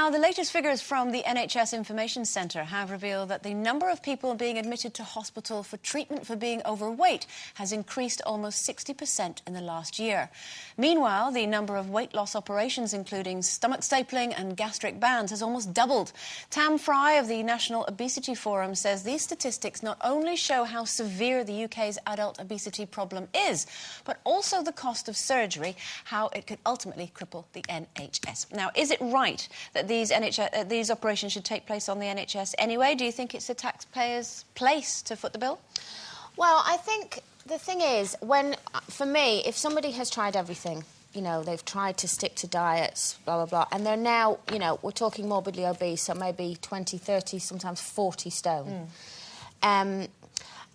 Now, the latest figures from the NHS Information Centre have revealed that the number of people being admitted to hospital for treatment for being overweight has increased almost 60% in the last year. Meanwhile, the number of weight loss operations, including stomach stapling and gastric bands, has almost doubled. Tam Fry of the National Obesity Forum says these statistics not only show how severe the UK's adult obesity problem is, but also the cost of surgery, how it could ultimately cripple the NHS. Now, is it right that these operations should take place on the NHS anyway? Do you think it's the taxpayers' place to foot the bill? Well, I think the thing is, for me, if somebody has tried everything, you know, they've tried to stick to diets, blah, blah, blah, and they're now, you know, we're talking morbidly obese, so maybe 20, 30, sometimes 40 stone.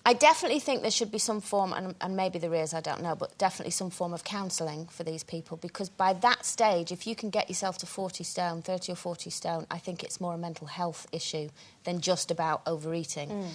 I definitely think there should be some form, and maybe there is, I don't know, but definitely some form of counselling for these people, because by that stage, if you can get yourself to 40 stone, 30 or 40 stone, I think it's more a mental health issue than just about overeating.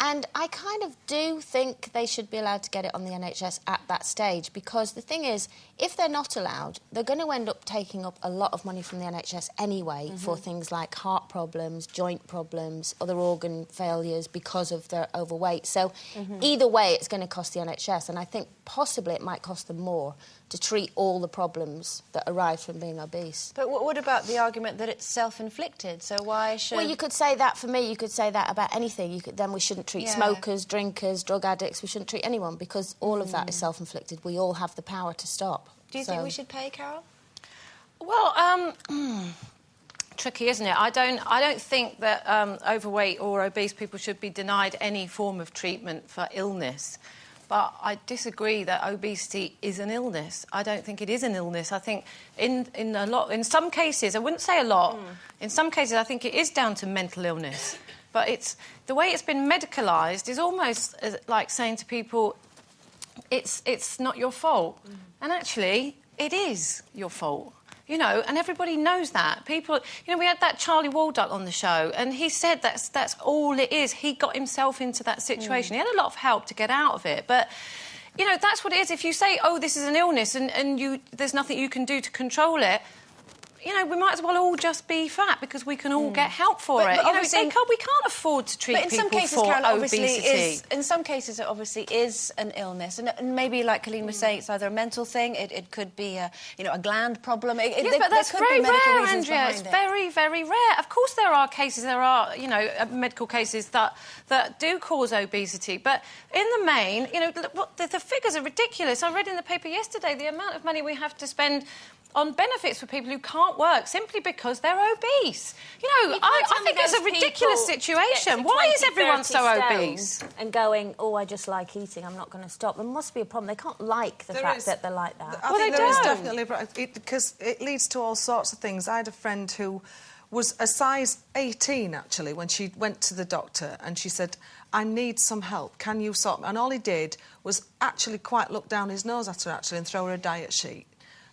And I kind of do think they should be allowed to get it on the NHS at that stage, because the thing is, if they're not allowed, they're going to end up taking up a lot of money from the NHS anyway for things like heart problems, joint problems, other organ failures because of their overweight. So either way, it's going to cost the NHS, and I think possibly it might cost them more to treat all the problems that arise from being obese. But what about the argument that it's self-inflicted? So why should... Well, you could say that, for me, you could say that about anything. Then we shouldn't treat smokers, drinkers, drug addicts. We shouldn't treat anyone, because all of that is self-inflicted. We all have the power to stop. Do you think we should pay, Carol? Well, tricky, isn't it? I don't think that overweight or obese people should be denied any form of treatment for illness. But I disagree that obesity is an illness. I don't think it is an illness. I think in some cases, I wouldn't say a lot, in some cases I think it is down to mental illness. But the way it's been medicalised is almost like saying to people, it's not your fault. And actually, it is your fault. You know, and everybody knows that. People, you know, we had that Charlie Waldock on the show, and he said that's all it is. He got himself into that situation. He had a lot of help to get out of it, but, you know, that's what it is. If you say, oh, this is an illness, and there's nothing you can do to control it, you know, we might as well all just be fat, because we can all get help for it. But you know, we can't afford to treat people for obesity. In some cases, it obviously is an illness, and maybe, like Coleen was saying, it's either a mental thing. It could be a gland problem. But that's very rare, Andrea. It's very, very rare. Of course, there are cases. There are, you know, medical cases that do cause obesity. But in the main, you know, the figures are ridiculous. I read in the paper yesterday the amount of money we have to spend on benefits for people who can't work simply because they're obese. You know, I think it's a ridiculous situation. Why is everyone so obese? And going, oh, I just like eating, I'm not going to stop. There must be a problem. They can't like the fact that they're like that. I think there is definitely... Because it leads to all sorts of things. I had a friend who was a size 18, actually, when she went to the doctor, and she said, I need some help. Can you sort me? And all he did was actually quite look down his nose at her, actually, and throw her a diet sheet.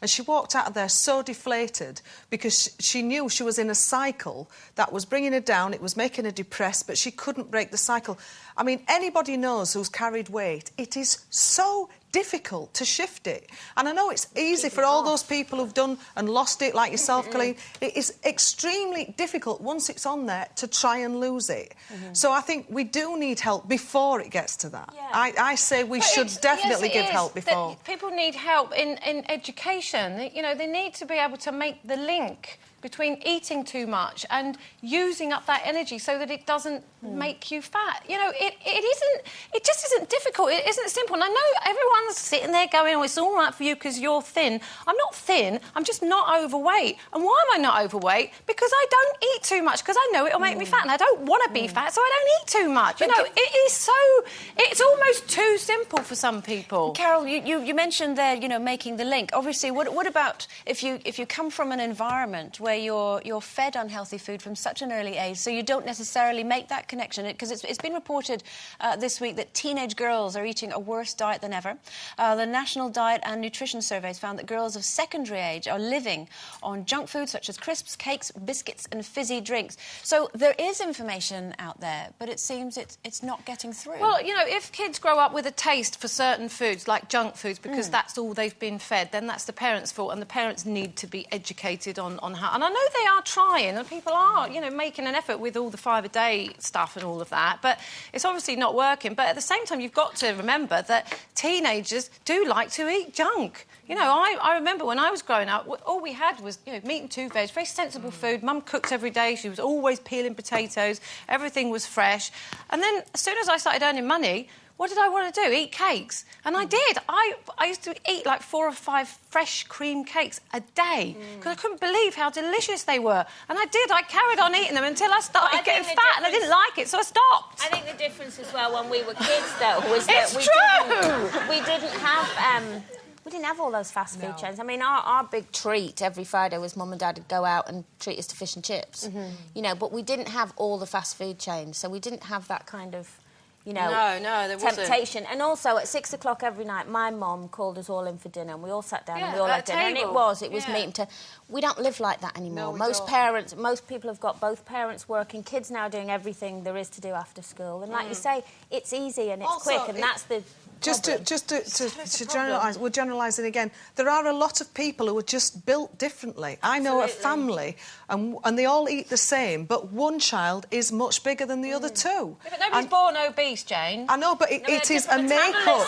And she walked out of there so deflated, because she knew she was in a cycle that was bringing her down, it was making her depressed, but she couldn't break the cycle. I mean, anybody knows who's carried weight, it is so difficult to shift it. And I know it's easy for all those people who've done and lost it, like yourself, Coleen. It is extremely difficult, once it's on there, to try and lose it. So I think we do need help before it gets to that. I say we should definitely give help before. People need help in education. You know, they need to be able to make the link between eating too much and using up that energy so that it doesn't make you fat. You know, it just isn't difficult. It isn't simple. And I know everyone's sitting there going, oh, it's all right for you because you're thin. I'm not thin. I'm just not overweight. And why am I not overweight? Because I don't eat too much, because I know it'll make me fat, and I don't want to be fat, so I don't eat too much. You know, it's almost too simple for some people. Carol, you mentioned there, you know, making the link. Obviously, what about if you come from an environment where you're fed unhealthy food from such an early age, so you don't necessarily make that connection? Because it's been reported this week that teenage girls are eating a worse diet than ever. The National Diet and Nutrition Surveys found that girls of secondary age are living on junk food such as crisps, cakes, biscuits and fizzy drinks. So there is information out there, but it seems it's not getting through. Well, you know, if kids grow up with a taste for certain foods, like junk foods, because that's all they've been fed, then that's the parents' fault, and the parents need to be educated on how... And I know they are trying, and people are, you know, making an effort with all the 5-a-day stuff and all of that, but it's obviously not working. But at the same time, you've got to remember that teenagers do like to eat junk. You know, I remember when I was growing up, all we had was, you know, meat and 2 veg, very sensible food. Mum cooked every day. She was always peeling potatoes. Everything was fresh. And then as soon as I started earning money, what did I want to do? Eat cakes. And I did. I used to eat like 4 or 5 fresh cream cakes a day because I couldn't believe how delicious they were. And I did. I carried on eating them until I started getting fat and I didn't like it, so I stopped. I think the difference as well when we were kids, though, was that we didn't have all those fast food chains. I mean, our big treat every Friday was Mum and Dad would go out and treat us to fish and chips. You know, but we didn't have all the fast food chains, so we didn't have that kind of, you know, there temptation. wasn't. And also, at 6 o'clock every night, my mum called us all in for dinner, and we all sat down and we all at had dinner. And it was meat and we don't live like that anymore. Most people have got both parents working, kids now doing everything there is to do after school. And like you say, it's easy and it's quick, and that's the... Just to generalise, we're generalising again, there are a lot of people who are just built differently. I know a family, and they all eat the same, but one child is much bigger than the other two. Yeah, but nobody's born obese, Jane. I know, but it is a make-up.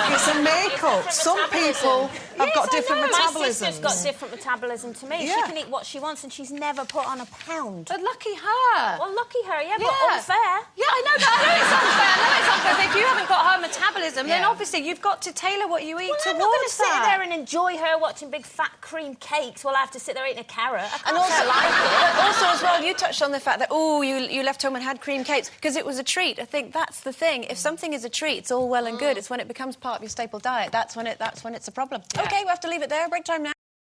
It's a make-up. Some people have got different metabolisms. My sister's got different metabolism to me. Yeah. She can eat what she wants and she's never put on a pound. But lucky her. Well, lucky her, but unfair. Yeah, I know it's unfair. I know it's unfair, but if you haven't got her metabolism, then obviously you've got to tailor what you eat towards that. I'm not going to sit there and enjoy her watching big fat cream cakes while I have to sit there eating a carrot. And also, also as well, you touched on the fact that, you left home and had cream cakes because it was a treat. I think that's the thing. If something is a treat, it's all well and good. It's when it becomes part of your staple diet. That's when it's a problem. OK, we have to leave it there. Break time now.